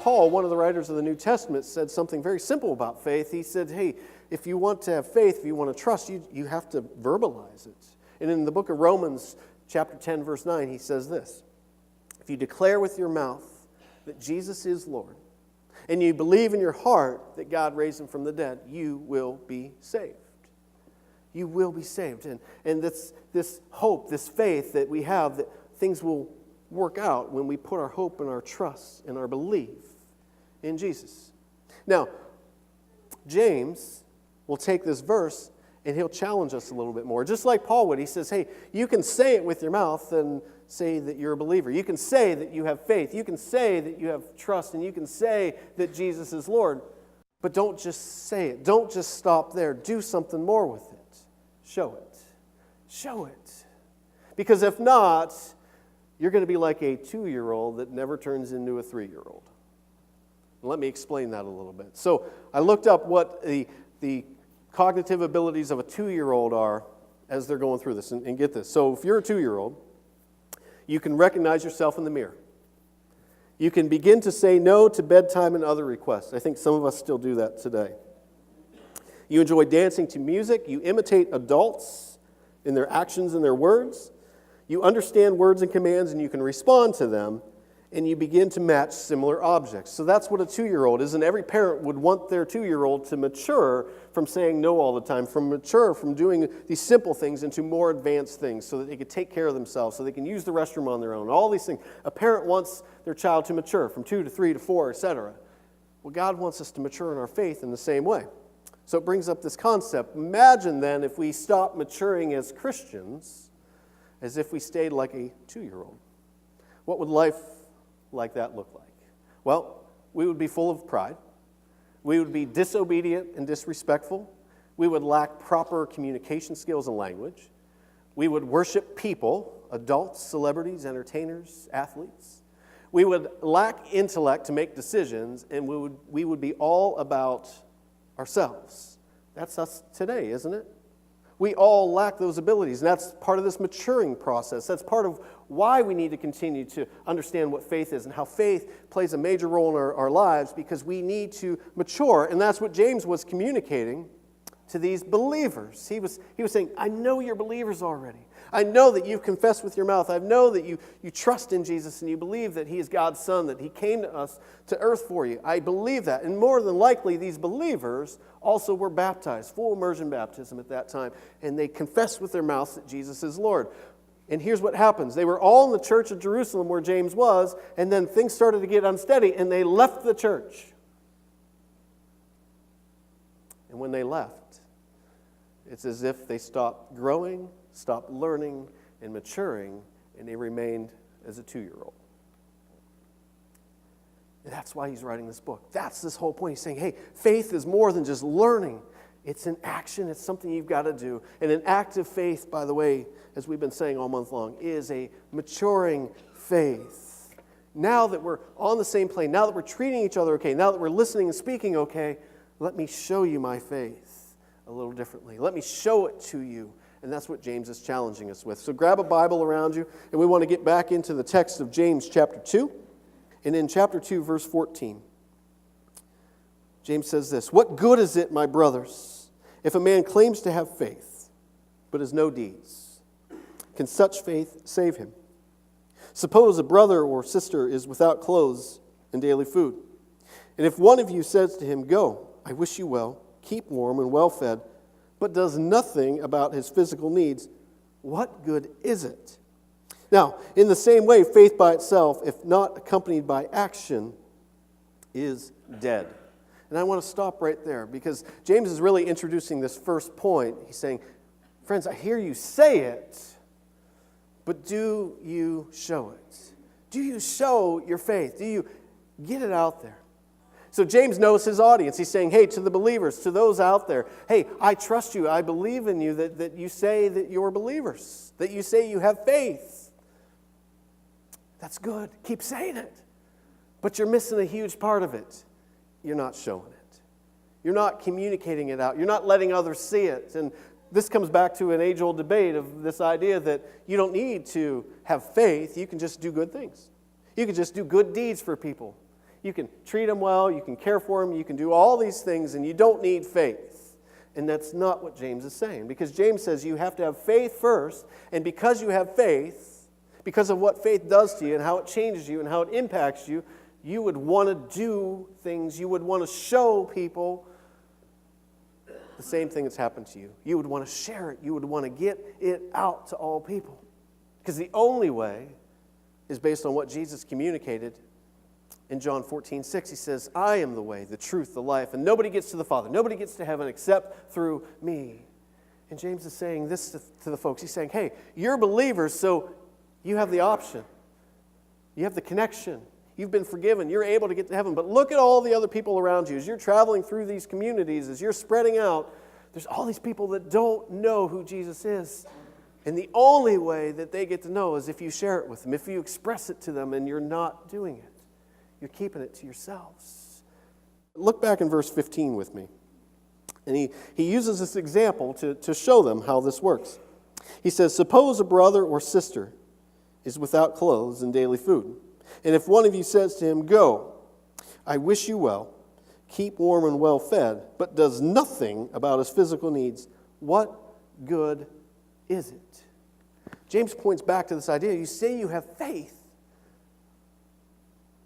Paul, one of the writers of the New Testament, said something very simple about faith. He said, hey, if you want to have faith, if you want to trust, you have to verbalize it. And in the book of Romans, chapter 10, verse 9, he says this: if you declare with your mouth that Jesus is Lord, and you believe in your heart that God raised him from the dead, you will be saved. You will be saved. And this hope, this faith that we have, that things will work out when we put our hope and our trust and our belief in Jesus. Now, James will take this verse and he'll challenge us a little bit more. Just like Paul would. He says, hey, you can say it with your mouth and say that you're a believer. You can say that you have faith. You can say that you have trust, and you can say that Jesus is Lord. But don't just say it. Don't just stop there. Do something more with it. Show it. Show it. Because if not, you're going to be like a 2-year-old that never turns into a 3-year-old. Let me explain that a little bit. So I looked up what the cognitive abilities of a 2-year-old are as they're going through this. And get this. So if you're a 2-year-old, you can recognize yourself in the mirror. You can begin to say no to bedtime and other requests. I think some of us still do that today. You enjoy dancing to music. You imitate adults in their actions and their words. You understand words and commands, and you can respond to them, and you begin to match similar objects. So that's what a 2-year-old is, and every parent would want their 2-year-old to mature from saying no all the time, from doing these simple things into more advanced things so that they could take care of themselves, so they can use the restroom on their own, all these things. A parent wants their child to mature from 2 to 3 to 4, etc. Well, God wants us to mature in our faith in the same way. So it brings up this concept. Imagine then if we stopped maturing as Christians as if we stayed like a 2-year-old. What would life like that look like? Well, we would be full of pride. We would be disobedient and disrespectful. We would lack proper communication skills and language. We would worship people, adults, celebrities, entertainers, athletes. We would lack intellect to make decisions, and we would be all about ourselves. That's us today, isn't it? We all lack those abilities, and that's part of this maturing process. That's part of why we need to continue to understand what faith is and how faith plays a major role in our lives, because we need to mature. And that's what James was communicating to these believers. He was saying, I know you're believers already. I know that you've confessed with your mouth. I know that you trust in Jesus and you believe that he is God's Son, that he came to us to earth for you. I believe that. And more than likely, these believers also were baptized, full immersion baptism at that time. And they confessed with their mouths that Jesus is Lord. And here's what happens. They were all in the church of Jerusalem where James was, and then things started to get unsteady, and they left the church. And when they left, it's as if they stopped growing, stopped learning and maturing, and they remained as a 2-year-old. And that's why he's writing this book. That's this whole point. He's saying, hey, faith is more than just learning. It's an action. It's something you've got to do. And an active faith, by the way, as we've been saying all month long, is a maturing faith. Now that we're on the same plane, now that we're treating each other okay, now that we're listening and speaking okay, let me show you my faith a little differently. Let me show it to you. And that's what James is challenging us with. So grab a Bible around you, and we want to get back into the text of James chapter 2. And in chapter 2, verse 14, James says this: "What good is it, my brothers, if a man claims to have faith, but has no deeds? Can such faith save him? Suppose a brother or sister is without clothes and daily food. And if one of you says to him, 'Go, I wish you well, keep warm and well fed,' but does nothing about his physical needs, what good is it?" Now, in the same way, faith by itself, if not accompanied by action, is dead. And I want to stop right there, because James is really introducing this first point. He's saying, friends, I hear you say it, but do you show it? Do you show your faith? Do you get it out there? So James knows his audience. He's saying, hey, to the believers, to those out there, hey, I trust you. I believe in you, that you say that you're believers, that you say you have faith. That's good. Keep saying it. But you're missing a huge part of it. You're not showing it. You're not communicating it out. You're not letting others see it. And this comes back to an age-old debate of this idea that you don't need to have faith. You can just do good things. You can just do good deeds for people. You can treat them well, you can care for them, you can do all these things, and you don't need faith. And that's not what James is saying, because James says you have to have faith first, and because you have faith, because of what faith does to you and how it changes you and how it impacts you, you would want to do things, you would want to show people the same thing that's happened to you. You would want to share it. You would want to get it out to all people. Because the only way is based on what Jesus communicated in John 14:6. He says, I am the way, the truth, the life, and nobody gets to the Father. Nobody gets to heaven except through me. And James is saying this to the folks. He's saying, hey, you're believers, so you have the option. You have the connection. You've been forgiven. You're able to get to heaven. But look at all the other people around you. As you're traveling through these communities, as you're spreading out, there's all these people that don't know who Jesus is. And the only way that they get to know is if you share it with them, if you express it to them, and you're not doing it. You're keeping it to yourselves. Look back in verse 15 with me. And he uses this example to show them how this works. He says, suppose a brother or sister is without clothes and daily food. And if one of you says to him, go, I wish you well, keep warm and well fed, but does nothing about his physical needs, what good is it? James points back to this idea. You say you have faith,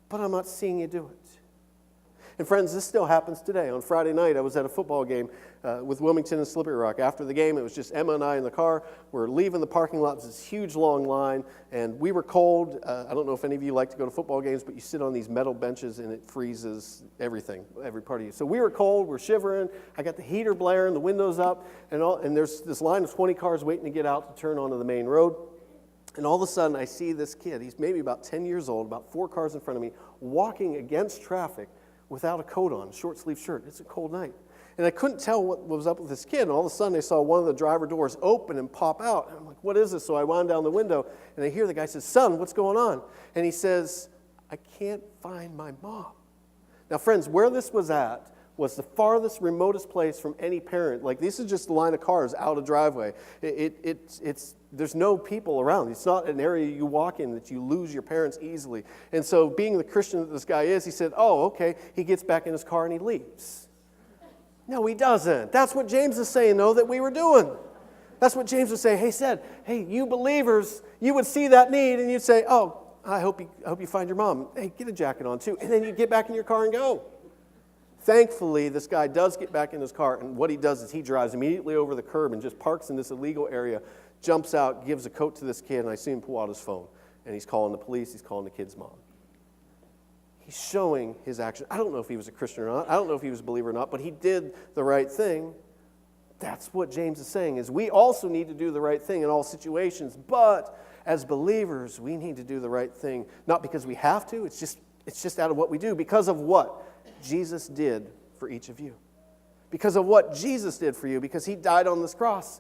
but I'm not seeing you do it. And friends, this still happens today. On Friday night, I was at a football game with Wilmington and Slippery Rock. After the game, it was just Emma and I in the car. We're leaving the parking lot. There's this huge, long line, and we were cold. I don't know if any of you like to go to football games, but you sit on these metal benches, and it freezes everything, every part of you. So we were cold. We're shivering. I got the heater blaring, the windows up, and there's this line of 20 cars waiting to get out to turn onto the main road. And all of a sudden, I see this kid. He's maybe about 10 years old, about 4 cars in front of me, walking against traffic without a coat on, short-sleeve shirt. It's a cold night. And I couldn't tell what was up with this kid. And all of a sudden, I saw one of the driver doors open and pop out. And I'm like, what is this? So I wound down the window, and I hear the guy say, son, what's going on? And he says, I can't find my mom. Now, friends, where this was at was the farthest, remotest place from any parent. Like, this is just a line of cars out a driveway. There's no people around. It's not an area you walk in that you lose your parents easily. And so, being the Christian that this guy is, he said, oh, okay. He gets back in his car and he leaves. No, he doesn't. That's what James is saying, though, that we were doing. That's what James was saying. He said, hey, you believers, you would see that need and you'd say, oh, I hope you find your mom. Hey, get a jacket on, too. And then you get back in your car and go. Thankfully, this guy does get back in his car, and what he does is he drives immediately over the curb and just parks in this illegal area, jumps out, gives a coat to this kid, and I see him pull out his phone. And he's calling the police, he's calling the kid's mom. He's showing his action. I don't know if he was a Christian or not. I don't know if he was a believer or not, but he did the right thing. That's what James is saying, is we also need to do the right thing in all situations, but as believers, we need to do the right thing, not because we have to, it's just out of what we do, because of what Jesus did for each of you. Because of what Jesus did for you, because he died on this cross.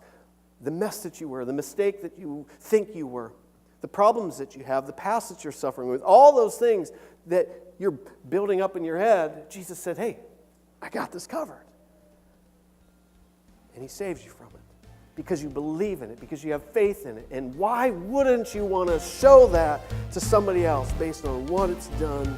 The mess that you were, the mistake that you think you were, the problems that you have, the past that you're suffering with, all those things that you're building up in your head, Jesus said, hey, I got this covered. And he saves you from it because you believe in it, because you have faith in it. And why wouldn't you want to show that to somebody else based on what it's done